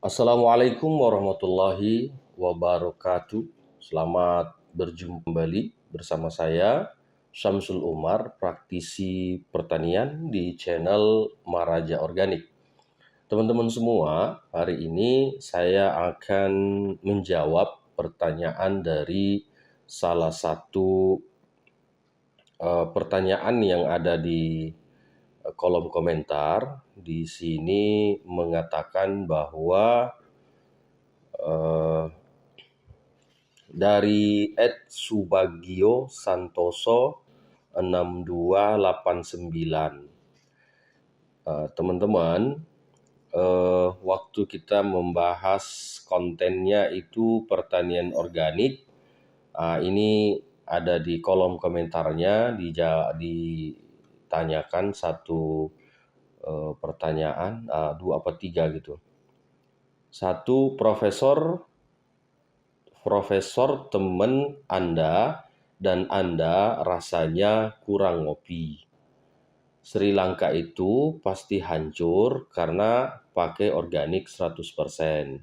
Assalamualaikum warahmatullahi wabarakatuh. Selamat berjumpa kembali bersama saya, Syamsul Umar, praktisi pertanian di channel Maraja Organik. Teman-teman semua, hari ini saya akan menjawab pertanyaan dari salah satu pertanyaan yang ada di kolom komentar. Di sini mengatakan bahwa eh, dari @subagio santoso 6289. Teman-teman, waktu kita membahas kontennya itu pertanian organik, ini ada di kolom komentarnya ditanyakan satu pertanyaan, dua apa tiga gitu. Satu, Profesor teman Anda dan Anda rasanya kurang ngopi. Sri Lanka itu pasti hancur karena pakai organik 100%.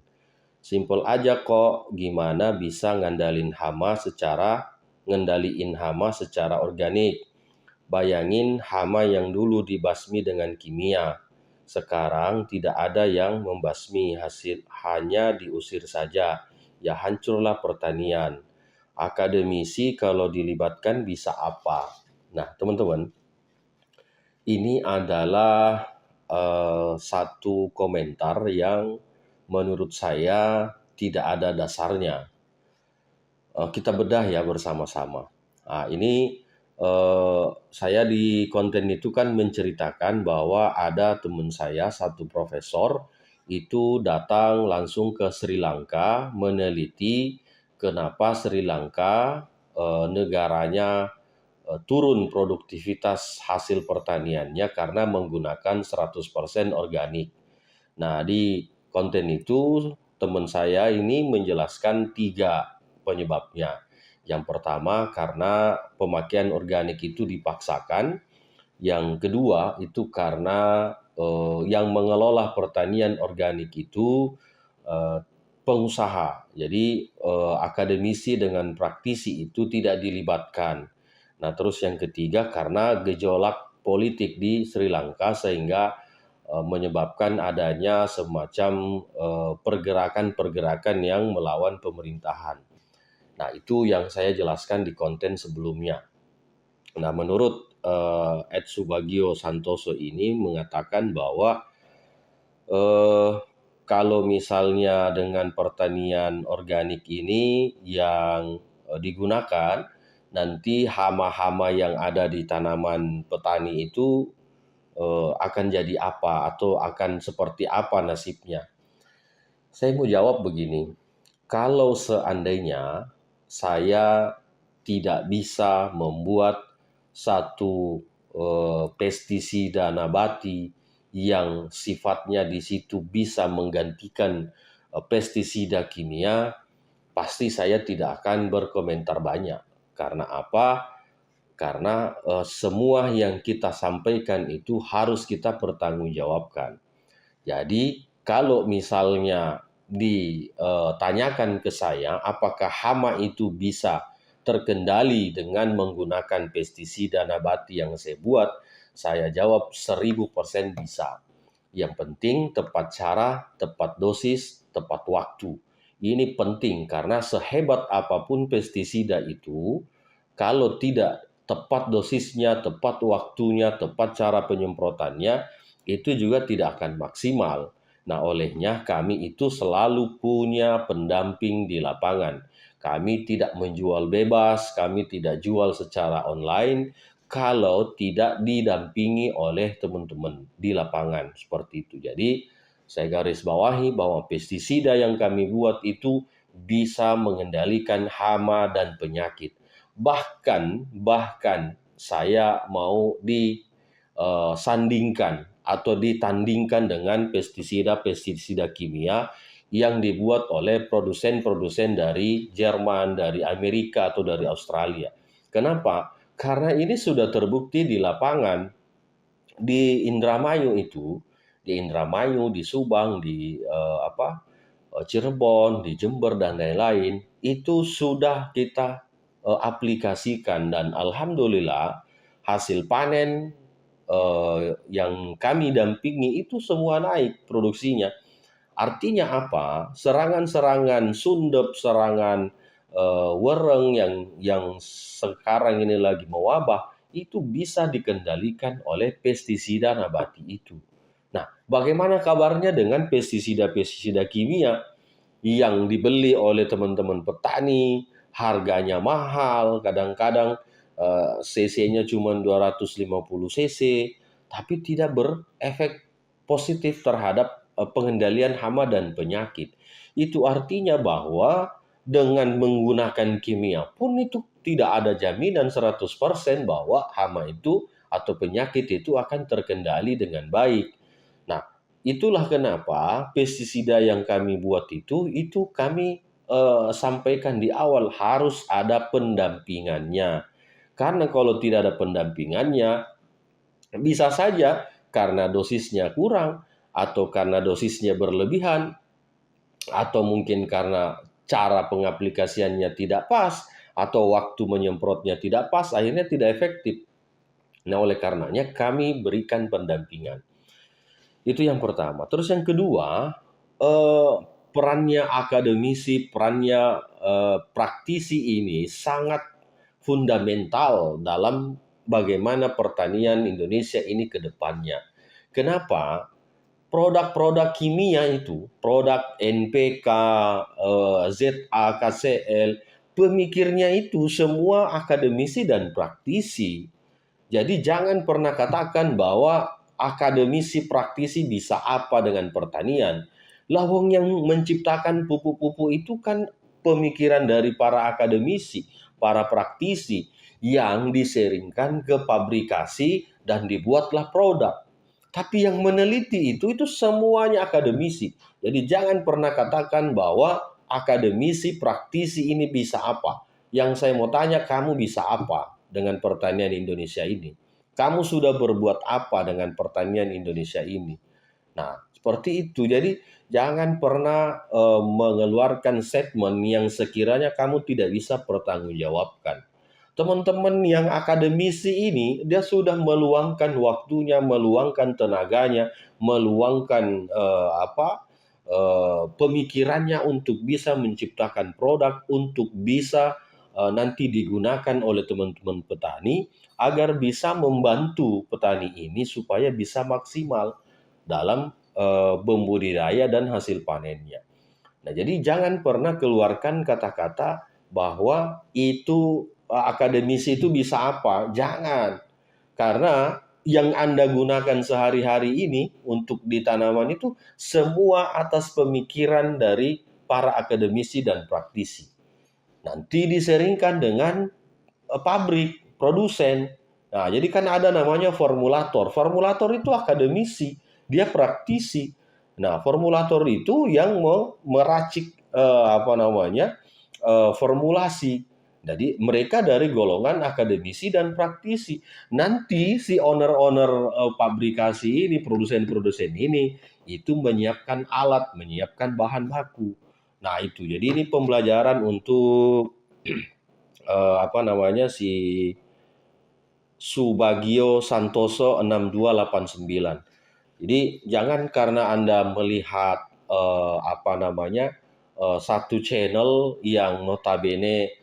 Simpel aja kok, gimana bisa ngendaliin hama secara organik. Bayangin hama yang dulu dibasmi dengan kimia. Sekarang tidak ada yang membasmi, hasil hanya diusir saja. Ya hancurlah pertanian. Akademisi kalau dilibatkan bisa apa? Nah, teman-teman, ini adalah satu komentar yang menurut saya tidak ada dasarnya. Kita bedah ya bersama-sama. Nah, ini saya di konten itu kan menceritakan bahwa ada teman saya, satu profesor, itu datang langsung ke Sri Lanka meneliti kenapa Sri Lanka negaranya turun produktivitas hasil pertaniannya karena menggunakan 100% organik. Nah, di konten itu teman saya ini menjelaskan tiga penyebabnya. Yang pertama karena pemakaian organik itu dipaksakan. Yang kedua itu karena yang mengelola pertanian organik itu eh, pengusaha. Jadi akademisi dengan praktisi itu tidak dilibatkan. Nah, terus yang ketiga karena gejolak politik di Sri Lanka sehingga menyebabkan adanya semacam pergerakan-pergerakan yang melawan pemerintahan. Nah, itu yang saya jelaskan di konten sebelumnya. Nah, menurut Subagio Santoso ini mengatakan bahwa eh, kalau misalnya dengan pertanian organik ini yang digunakan, nanti hama-hama yang ada di tanaman petani itu akan jadi apa atau akan seperti apa nasibnya. Saya mau jawab begini, kalau seandainya saya tidak bisa membuat satu pestisida nabati yang sifatnya di situ bisa menggantikan pestisida kimia, pasti saya tidak akan berkomentar banyak. Karena apa? Karena semua yang kita sampaikan itu harus kita pertanggungjawabkan. Jadi kalau misalnya ditanyakan ke saya apakah hama itu bisa terkendali dengan menggunakan pestisida nabati yang saya buat, saya jawab 1000% bisa. Yang penting tepat cara, tepat dosis, tepat waktu. Ini penting karena sehebat apapun pestisida itu, kalau tidak tepat dosisnya, tepat waktunya, tepat cara penyemprotannya, itu juga tidak akan maksimal. Nah, olehnya kami itu selalu punya pendamping di lapangan. Kami tidak menjual bebas, kami tidak jual secara online kalau tidak didampingi oleh teman-teman di lapangan seperti itu. Jadi, saya garis bawahi bahwa pestisida yang kami buat itu bisa mengendalikan hama dan penyakit. Bahkan saya mau disandingkan atau ditandingkan dengan pestisida-pestisida kimia yang dibuat oleh produsen-produsen dari Jerman, dari Amerika, atau dari Australia. Kenapa? Karena ini sudah terbukti di lapangan, di Indramayu itu, di Indramayu, di Subang, di Cirebon, di Jember dan lain-lain, itu sudah kita aplikasikan dan alhamdulillah hasil panen yang kami dampingi itu semua naik produksinya. Artinya apa? Serangan-serangan sundep, serangan wereng yang sekarang ini lagi mewabah itu bisa dikendalikan oleh pestisida nabati itu. Nah, bagaimana kabarnya dengan pestisida-pestisida kimia yang dibeli oleh teman-teman petani, harganya mahal, kadang-kadang cc-nya cuma 250 cc, tapi tidak berefek positif terhadap pengendalian hama dan penyakit. Itu artinya bahwa dengan menggunakan kimia pun itu tidak ada jaminan 100% bahwa hama itu atau penyakit itu akan terkendali dengan baik. Nah, itulah kenapa pestisida yang kami buat itu kami sampaikan di awal harus ada pendampingannya. Karena kalau tidak ada pendampingannya, bisa saja karena dosisnya kurang, atau karena dosisnya berlebihan, atau mungkin karena cara pengaplikasiannya tidak pas, atau waktu menyemprotnya tidak pas, akhirnya tidak efektif. Nah, oleh karenanya kami berikan pendampingan. Itu yang pertama. Terus yang kedua, eh, perannya akademisi, perannya praktisi ini sangat fundamental dalam bagaimana pertanian Indonesia ini ke depannya. Kenapa? Produk-produk kimia itu, produk NPK, ZA, KCL, pemikirnya itu semua akademisi dan praktisi. Jadi jangan pernah katakan bahwa akademisi praktisi bisa apa dengan pertanian. Lawang yang menciptakan pupuk-pupuk itu kan pemikiran dari para akademisi, para praktisi yang diseringkan ke pabrikasi dan dibuatlah produk. Tapi yang meneliti itu semuanya akademisi. Jadi jangan pernah katakan bahwa akademisi praktisi ini bisa apa. Yang saya mau tanya, kamu bisa apa dengan pertanian Indonesia ini? Kamu sudah berbuat apa dengan pertanian Indonesia ini? Nah, seperti itu. Jadi jangan pernah mengeluarkan statement yang sekiranya kamu tidak bisa pertanggungjawabkan. Teman-teman yang akademisi ini, dia sudah meluangkan waktunya, meluangkan tenaganya, meluangkan pemikirannya untuk bisa menciptakan produk, untuk bisa nanti digunakan oleh teman-teman petani, agar bisa membantu petani ini supaya bisa maksimal dalam pembudidaya dan hasil panennya. Nah, jadi jangan pernah keluarkan kata-kata bahwa itu akademisi itu bisa apa. Jangan. Karena yang Anda gunakan sehari-hari ini untuk di tanaman itu semua atas pemikiran dari para akademisi dan praktisi. Nanti diseringkan dengan pabrik, produsen. Nah, jadi kan ada namanya formulator. Formulator itu akademisi, dia praktisi. Nah, formulator itu yang meracik formulasi. Jadi mereka dari golongan akademisi dan praktisi. Nanti si owner-owner pabrikasi ini, produsen-produsen ini, itu menyiapkan alat, menyiapkan bahan baku. Nah itu, jadi ini pembelajaran untuk si Subagio Santoso 6289. Jadi jangan karena Anda melihat satu channel yang notabene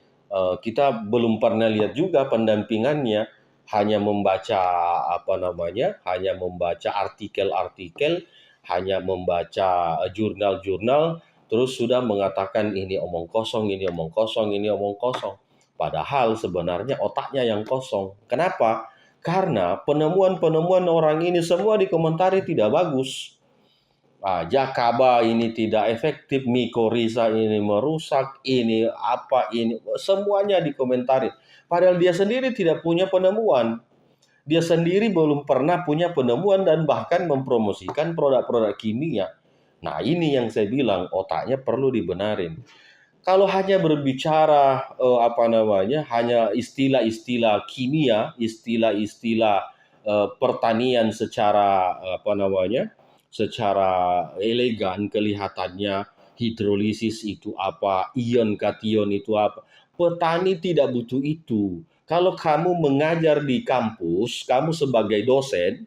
kita belum pernah lihat juga pendampingannya, hanya membaca hanya membaca artikel-artikel, hanya membaca jurnal-jurnal, terus sudah mengatakan ini omong kosong, ini omong kosong, ini omong kosong. Padahal sebenarnya otaknya yang kosong. Kenapa? Karena penemuan-penemuan orang ini semua dikomentari tidak bagus. Jakaba ini tidak efektif, mikoriza ini merusak, ini apa ini, semuanya dikomentari. Padahal dia sendiri tidak punya penemuan. Dia sendiri belum pernah punya penemuan dan bahkan mempromosikan produk-produk kimia. Nah, ini yang saya bilang otaknya perlu dibenarin. Kalau hanya berbicara hanya istilah-istilah kimia, istilah-istilah pertanian secara secara elegan kelihatannya hidrolisis itu apa, ion kation itu apa. Petani tidak butuh itu. Kalau kamu mengajar di kampus, kamu sebagai dosen,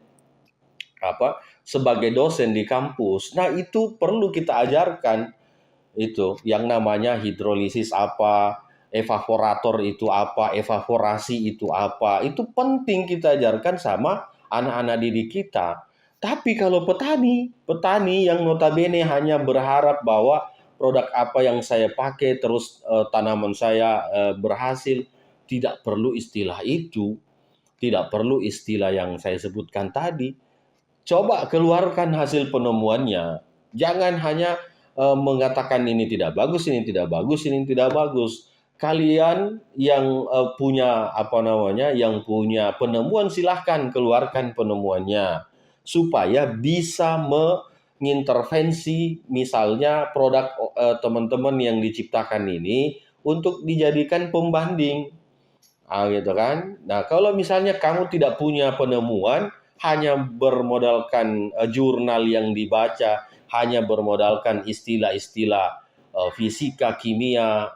sebagai dosen di kampus, nah itu perlu kita ajarkan itu yang namanya hidrolisis apa, evaporator itu apa, evaporasi itu apa. Itu penting kita ajarkan sama anak-anak didik kita. Tapi kalau petani yang notabene hanya berharap bahwa produk apa yang saya pakai terus tanaman saya berhasil, tidak perlu istilah itu, tidak perlu istilah yang saya sebutkan tadi. Coba keluarkan hasil penemuannya. Jangan hanya mengatakan ini tidak bagus, ini tidak bagus, ini tidak bagus. Kalian yang punya yang punya penemuan silahkan keluarkan penemuannya supaya bisa mengintervensi misalnya produk teman-teman yang diciptakan ini untuk dijadikan pembanding. Gitu kan. Nah, kalau misalnya kamu tidak punya penemuan, hanya bermodalkan jurnal yang dibaca, hanya bermodalkan istilah-istilah fisika, kimia,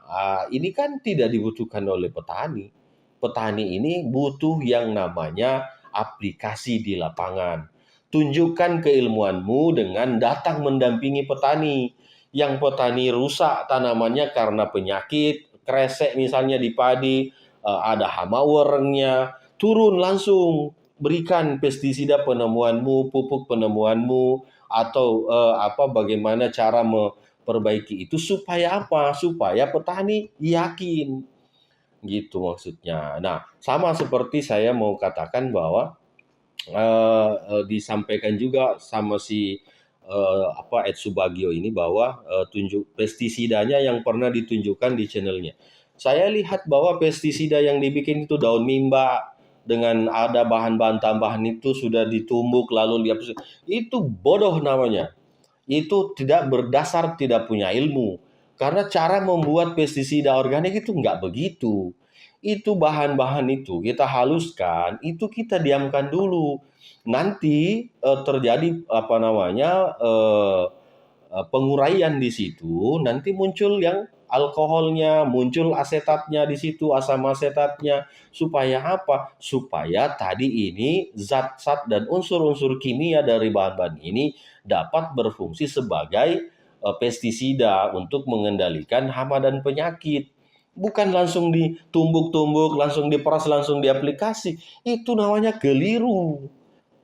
ini kan tidak dibutuhkan oleh petani. Petani ini butuh yang namanya aplikasi di lapangan. Tunjukkan keilmuanmu dengan datang mendampingi petani. Yang petani rusak tanamannya karena penyakit, kresek misalnya di padi, ada hama warengnya, turun langsung berikan pestisida penemuanmu, pupuk penemuanmu, atau bagaimana cara memperbaiki itu supaya apa? Supaya petani yakin, gitu maksudnya. Nah, sama seperti saya mau katakan bahwa disampaikan juga sama si Ed Subagio ini bahwa tunjuk pestisidanya yang pernah ditunjukkan di channelnya. Saya lihat bahwa pestisida yang dibikin itu daun mimba dengan ada bahan-bahan tambahan itu sudah ditumbuk lalu dihapus. Itu bodoh namanya. Itu tidak berdasar, tidak punya ilmu. Karena cara membuat pestisida organik itu nggak begitu. Itu bahan-bahan itu kita haluskan, itu kita diamkan dulu. Nanti terjadi penguraian di situ, nanti muncul yang alkoholnya, muncul asetatnya di situ, asam asetatnya. Supaya apa? Supaya tadi ini zat-zat dan unsur-unsur kimia dari bahan-bahan ini dapat berfungsi sebagai pestisida untuk mengendalikan hama dan penyakit. Bukan langsung ditumbuk-tumbuk, langsung diperas, langsung diaplikasi. Itu namanya keliru.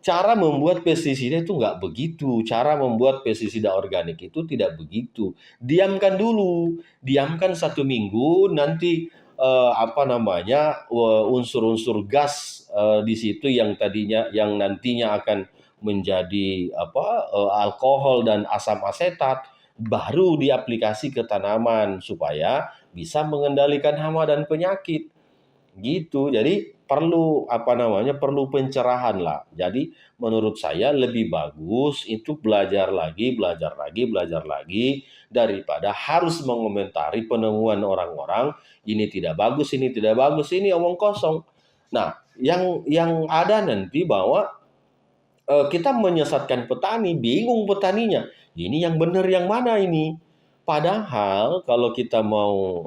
Cara membuat pestisida itu nggak begitu. Cara membuat pestisida organik itu tidak begitu. Diamkan dulu. Diamkan 1 minggu, nanti unsur-unsur gas di situ yang nantinya akan menjadi alkohol dan asam asetat baru diaplikasi ke tanaman supaya bisa mengendalikan hama dan penyakit. Gitu. Jadi perlu pencerahan lah. Jadi menurut saya lebih bagus itu belajar lagi daripada harus mengomentari penemuan orang-orang, ini tidak bagus, ini omong kosong. Nah, yang ada nanti bahwa kita menyesatkan petani, bingung petaninya. Ini yang benar yang mana ini? Padahal kalau kita mau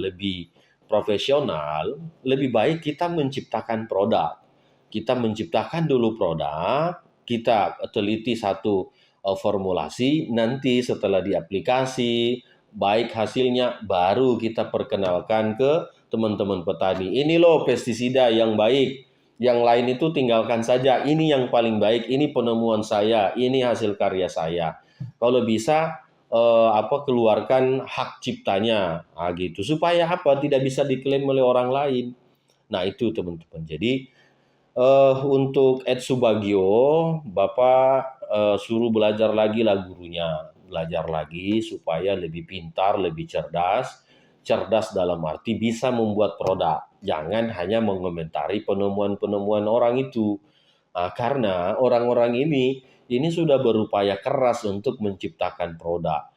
lebih profesional, lebih baik kita menciptakan produk. Kita menciptakan dulu produk, kita teliti satu formulasi, nanti setelah diaplikasi, baik hasilnya, baru kita perkenalkan ke teman-teman petani. Ini loh pestisida yang baik, yang lain itu tinggalkan saja. Ini yang paling baik, ini penemuan saya, ini hasil karya saya. Kalau bisa keluarkan hak ciptanya, gitu. Supaya apa? Tidak bisa diklaim oleh orang lain. Nah, itu teman-teman. Jadi untuk Ed Subagio, Bapak suruh belajar lagi lah gurunya. Belajar lagi supaya lebih pintar, lebih cerdas. Cerdas dalam arti bisa membuat produk. Jangan hanya mengomentari penemuan-penemuan orang itu. Nah, karena orang-orang ini sudah berupaya keras untuk menciptakan produk.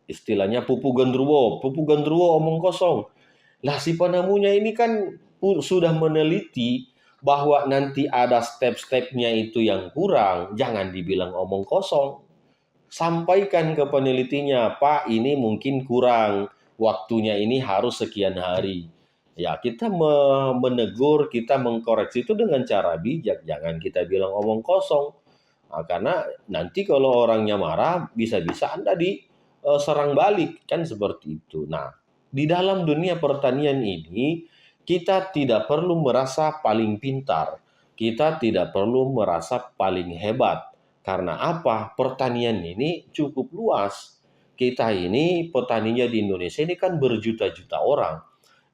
Istilahnya pupu gendruwo omong kosong. Lah si penemunya ini kan sudah meneliti bahwa nanti ada step-stepnya itu yang kurang, jangan dibilang omong kosong. Sampaikan ke penelitinya, Pak, ini mungkin kurang, waktunya ini harus sekian hari. Ya, kita menegur, kita mengkoreksi itu dengan cara bijak, jangan kita bilang omong kosong. Nah, karena nanti kalau orangnya marah, bisa-bisa Anda diserang balik, kan seperti itu. Nah, di dalam dunia pertanian ini, kita tidak perlu merasa paling pintar, kita tidak perlu merasa paling hebat. Karena apa? Pertanian ini cukup luas. Kita ini petaninya di Indonesia ini kan berjuta-juta orang.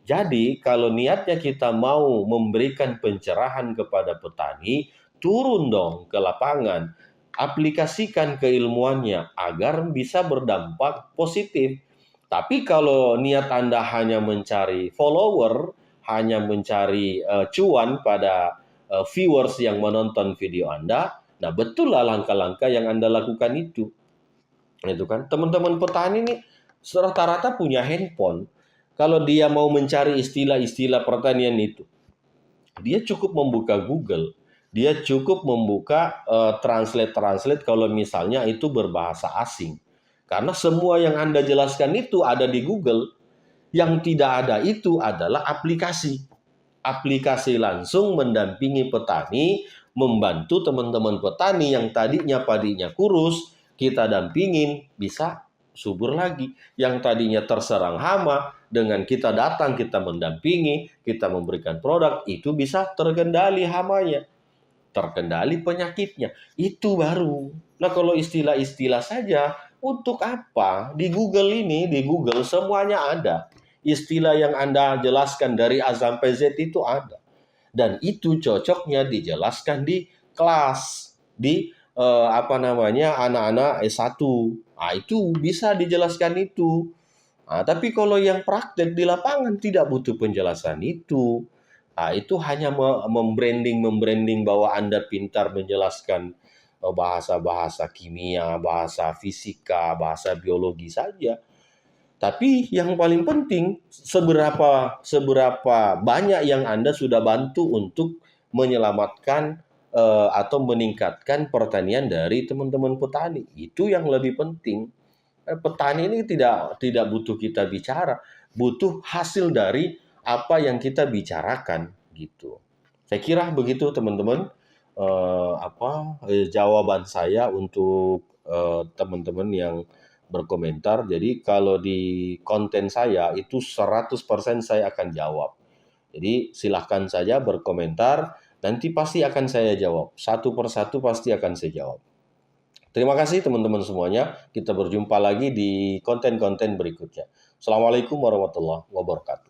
Jadi kalau niatnya kita mau memberikan pencerahan kepada petani, turun dong ke lapangan, aplikasikan keilmuannya agar bisa berdampak positif. Tapi kalau niat Anda hanya mencari follower, hanya mencari cuan pada viewers yang menonton video Anda, nah betul lah langkah-langkah yang Anda lakukan itu. Itu kan teman-teman petani ini rata-rata punya handphone. Kalau dia mau mencari istilah-istilah pertanian itu, dia cukup membuka Google. Dia cukup membuka translate-translate kalau misalnya itu berbahasa asing. Karena semua yang Anda jelaskan itu ada di Google. Yang tidak ada itu adalah aplikasi. Aplikasi langsung mendampingi petani, membantu teman-teman petani yang tadinya padinya kurus, kita dampingin, bisa subur lagi. Yang tadinya terserang hama, dengan kita datang, kita mendampingi, kita memberikan produk, itu bisa terkendali hamanya, terkendali penyakitnya. Itu baru. Nah, kalau istilah-istilah saja, untuk apa? Di Google ini, di Google semuanya ada. Istilah yang Anda jelaskan dari A sampai Z itu ada. Dan itu cocoknya dijelaskan di kelas, di anak-anak S1. Nah, itu bisa dijelaskan itu. Nah, tapi kalau yang praktek di lapangan tidak butuh penjelasan itu. Nah, itu hanya membranding bahwa Anda pintar menjelaskan bahasa-bahasa kimia, bahasa fisika, bahasa biologi saja. Tapi yang paling penting, seberapa banyak yang Anda sudah bantu untuk menyelamatkan atau meningkatkan pertanian dari teman-teman petani. Itu yang lebih penting. Petani ini tidak butuh kita bicara, butuh hasil dari apa yang kita bicarakan gitu. Saya kira begitu teman-teman. Jawaban saya untuk teman-teman yang berkomentar. Jadi kalau di konten saya itu 100% saya akan jawab. Jadi silahkan saja berkomentar, nanti pasti akan saya jawab. Satu persatu pasti akan saya jawab. Terima kasih teman-teman semuanya. Kita berjumpa lagi di konten-konten berikutnya. Assalamualaikum warahmatullahi wabarakatuh.